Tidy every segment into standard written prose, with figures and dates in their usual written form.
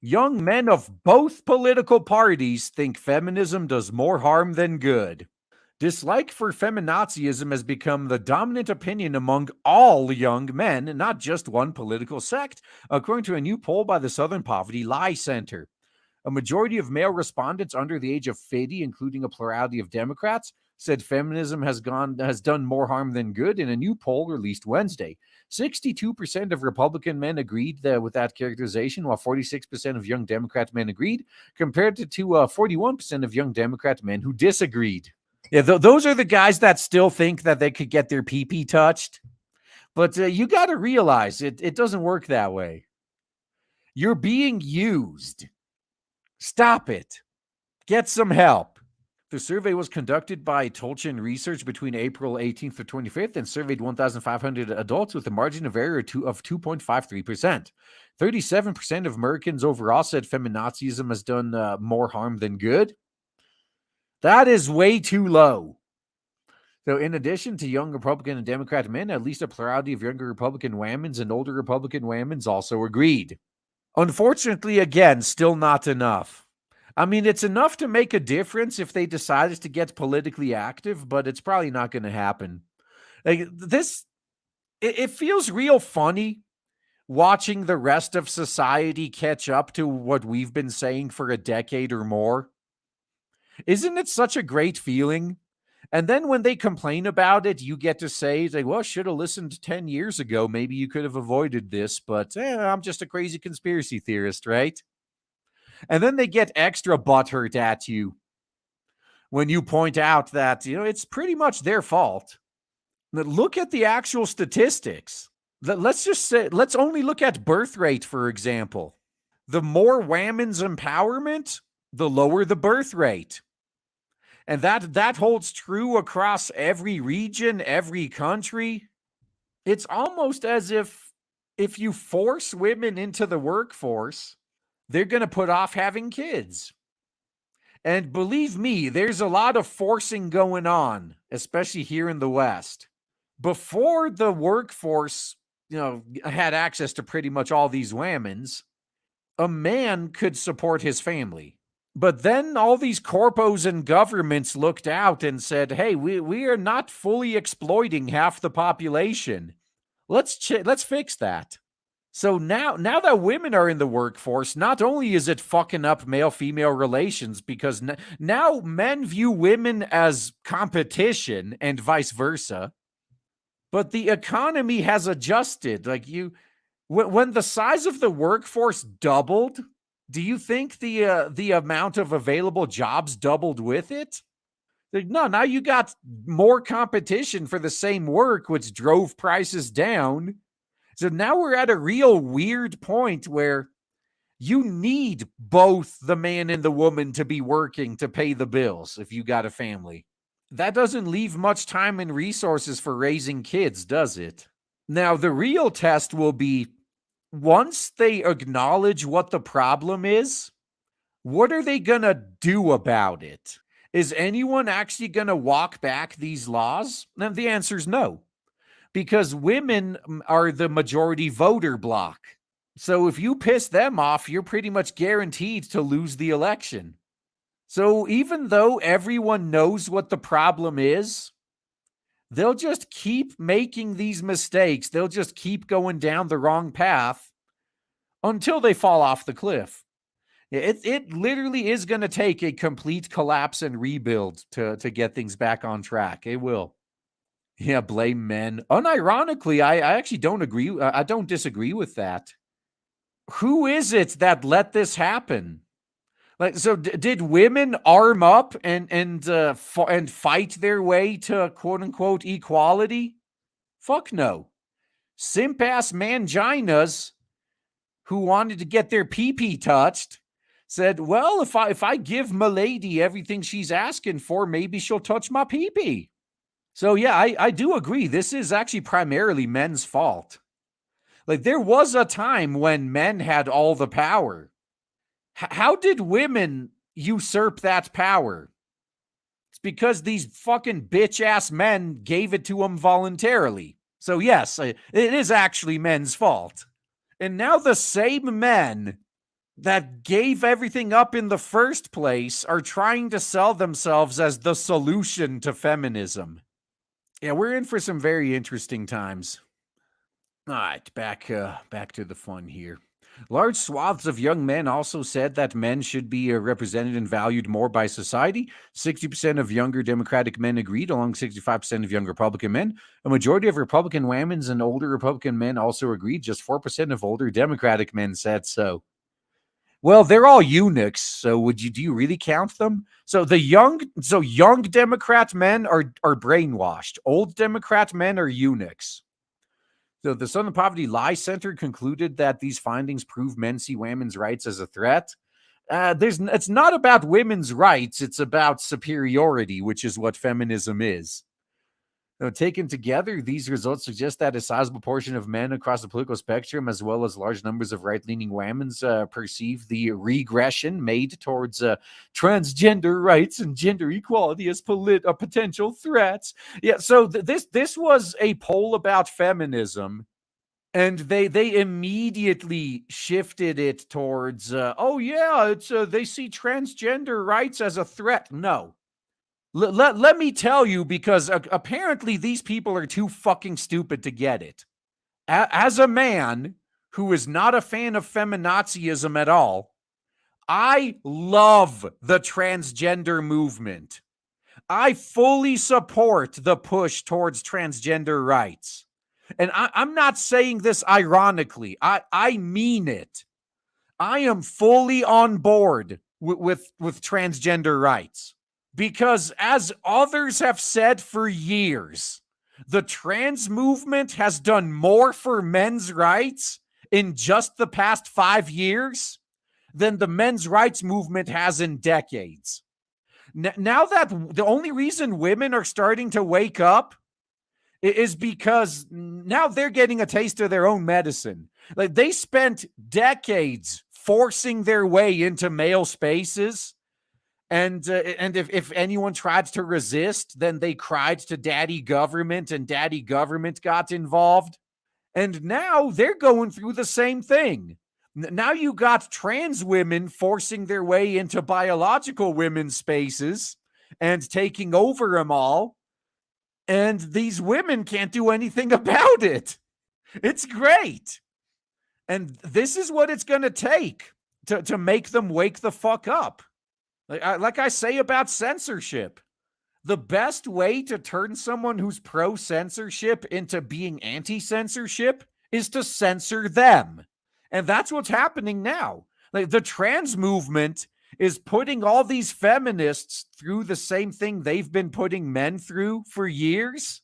Young men of both political parties think feminism does more harm than good. Dislike for feminazism has become the dominant opinion among all young men, not just one political sect, according to a new poll by the Southern Poverty Lie Center. A majority of male respondents under the age of 50, including a plurality of Democrats, said feminism has done more harm than good in a new poll released Wednesday. 62% of Republican men agreed with that characterization, while 46% of young Democrat men agreed, compared to 41% of young Democrat men who disagreed. Yeah, those are the guys that still think that they could get their pee-pee touched. But you got to realize it doesn't work that way. You're being used. Stop it. Get some help. The survey was conducted by Tolchin Research between April 18th to 25th and surveyed 1,500 adults with a margin of error of 2.53%. 37% of Americans overall said feminazism has done more harm than good. That is way too low. So in addition to young Republican and Democrat men, at least a plurality of younger Republican whammons and older Republican whammons also agreed. Unfortunately, again, still not enough. I mean, it's enough to make a difference if they decided to get politically active, but it's probably not going to happen. Like this, it feels real funny watching the rest of society catch up to what we've been saying for a decade or more. Isn't it such a great feeling? And then when they complain about it, you get to say, like, well, should have listened 10 years ago. Maybe you could have avoided this, but I'm just a crazy conspiracy theorist, right? And then they get extra butthurt at you when you point out that, it's pretty much their fault. Look at the actual statistics. Let's only look at birth rate, for example. The more women's empowerment, the lower the birth rate. And that holds true across every region, every country. It's almost as if you force women into the workforce, they're going to put off having kids. And believe me, there's a lot of forcing going on, especially here in the West. Before the workforce, had access to pretty much all these women's, a man could support his family. But then all these corpos and governments looked out and said, hey, we are not fully exploiting half the population. Let's fix that. So now that women are in the workforce, not only is it fucking up male-female relations, because now men view women as competition and vice versa, but the economy has adjusted. Like when the size of the workforce doubled, do you think the amount of available jobs doubled with it? Like, no, now you got more competition for the same work, which drove prices down. So now we're at a real weird point where you need both the man and the woman to be working to pay the bills if you got a family. That doesn't leave much time and resources for raising kids, does it? Now, the real test will be once they acknowledge what the problem is, what are they going to do about it? Is anyone actually going to walk back these laws? And the answer is no. Because women are the majority voter bloc. So if you piss them off, you're pretty much guaranteed to lose the election. So even though everyone knows what the problem is, they'll just keep making these mistakes. They'll just keep going down the wrong path until they fall off the cliff. It literally is going to take a complete collapse and rebuild to get things back on track. It will. Yeah, blame men. Unironically, I actually don't agree. I don't disagree with that. Who is it that let this happen? Like, so did women arm up and fight their way to quote unquote equality? Fuck no. Simp ass manginas who wanted to get their pee-pee touched said, well, if I give Milady everything she's asking for, maybe she'll touch my pee-pee. So yeah, I do agree. This is actually primarily men's fault. Like there was a time when men had all the power. How did women usurp that power? It's because these fucking bitch-ass men gave it to them voluntarily. So yes, it is actually men's fault. And now the same men that gave everything up in the first place are trying to sell themselves as the solution to feminism. Yeah, we're in for some very interesting times. All right, back to the fun here. Large swaths of young men also said that men should be represented and valued more by society. 60% of younger Democratic men agreed, along 65% of young Republican men. A majority of Republican women and older Republican men also agreed. Just 4% of older Democratic men said so. Well, they're all eunuchs, so do you really count them? So young Democrat men are brainwashed. Old Democrat men are eunuchs. So the Southern Poverty Lie Center concluded that these findings prove men see women's rights as a threat. It's not about women's rights, it's about superiority, which is what feminism is. Now, taken together, these results suggest that a sizable portion of men across the political spectrum, as well as large numbers of right-leaning women, perceive the regression made towards transgender rights and gender equality as potential threats. Yeah, so this was a poll about feminism, and they immediately shifted it towards, it's they see transgender rights as a threat. No. Let me tell you, because apparently these people are too fucking stupid to get it. As a man who is not a fan of feminazism at all, I love the transgender movement. I fully support the push towards transgender rights. And I'm not saying this ironically. I mean it. I am fully on board with transgender rights. Because as others have said for years, the trans movement has done more for men's rights in just the past 5 years than the men's rights movement has in decades. Now that the only reason women are starting to wake up is because now they're getting a taste of their own medicine. Like, they spent decades forcing their way into male spaces. And if anyone tried to resist, then they cried to daddy government, and daddy government got involved. And now they're going through the same thing. Now you got trans women forcing their way into biological women's spaces and taking over them all. And these women can't do anything about it. It's great. And this is what it's going to take to make them wake the fuck up. Like I say about censorship, the best way to turn someone who's pro-censorship into being anti-censorship is to censor them. And that's what's happening now. Like, the trans movement is putting all these feminists through the same thing they've been putting men through for years.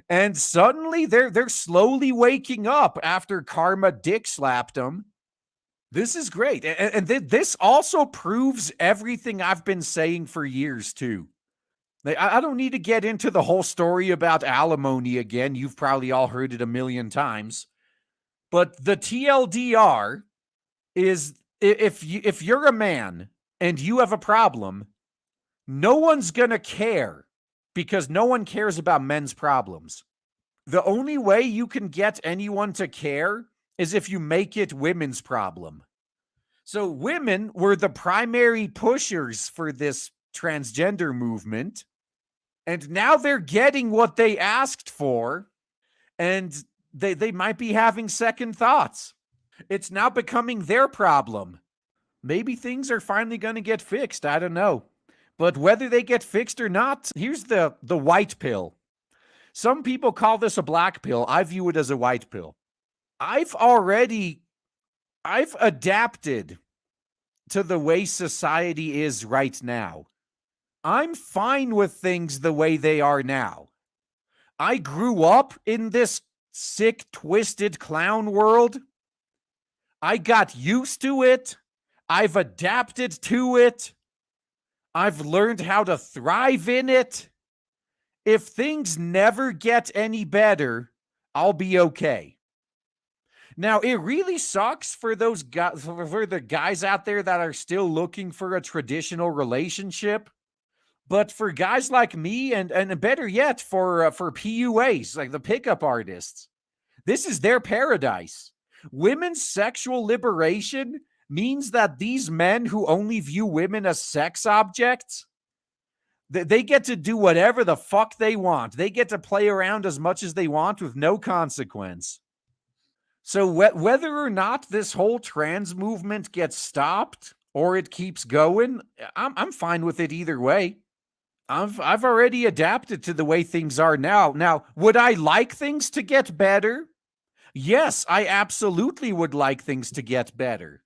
And suddenly they're slowly waking up after karma dick slapped them. This is great. And this also proves everything I've been saying for years, too. I don't need to get into the whole story about alimony again. You've probably all heard it a million times. But the TLDR is, if you're a man and you have a problem, no one's going to care, because no one cares about men's problems. The only way you can get anyone to care is if you make it women's problem. So women were the primary pushers for this transgender movement, and now they're getting what they asked for, and they might be having second thoughts. It's now becoming their problem. Maybe things are finally going to get fixed. I don't know. But whether they get fixed or not, here's the white pill. Some people call this a black pill. I view it as a white pill. I've adapted to the way society is right now. I'm fine with things the way they are now. I grew up in this sick, twisted clown world. I got used to it. I've adapted to it. I've learned how to thrive in it. If things never get any better, I'll be okay. Now, it really sucks for those guys, for the guys out there that are still looking for a traditional relationship. But for guys like me, and better yet, for PUAs, like the pickup artists, this is their paradise. Women's sexual liberation means that these men who only view women as sex objects, they get to do whatever the fuck they want. They get to play around as much as they want with no consequence. So whether or not this whole trans movement gets stopped or it keeps going, I'm fine with it either way. I've already adapted to the way things are now. Now, would I like things to get better? Yes, I absolutely would like things to get better.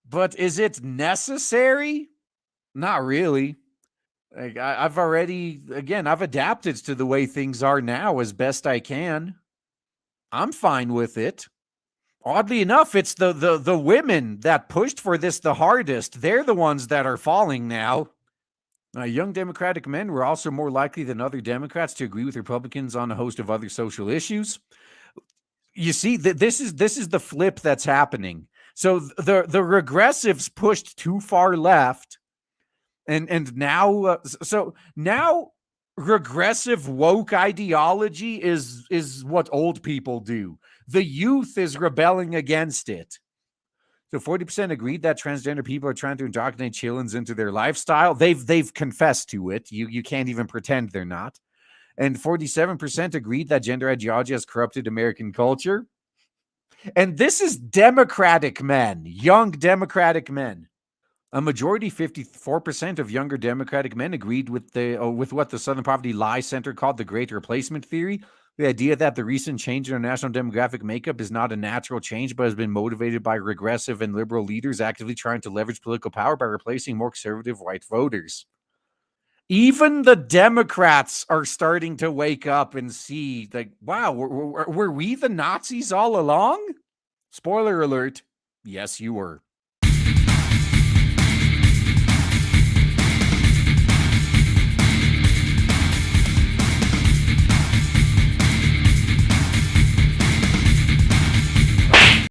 But is it necessary? Not really. Like, I've already, again, I've adapted to the way things are now as best I can. I'm fine with it. Oddly enough, it's the women that pushed for this the hardest. They're the ones that are falling now. Young Democratic men were also more likely than other Democrats to agree with Republicans on a host of other social issues. You see, this is the flip that's happening. So the regressives pushed too far left, and now so now regressive woke ideology is what old people do. The youth is rebelling against it. So 40% agreed that transgender people are trying to indoctrinate children into their lifestyle. They've confessed to it. You can't even pretend they're not. And 47% agreed that gender ideology has corrupted American culture. And this is Democratic men, young Democratic men. A majority, 54% of younger Democratic men agreed with what the Southern Poverty Lie Center called the Great Replacement Theory. The idea that the recent change in our national demographic makeup is not a natural change, but has been motivated by regressive and liberal leaders actively trying to leverage political power by replacing more conservative white voters. Even the Democrats are starting to wake up and see, like, wow, were we the Nazis all along? Spoiler alert, yes, you were.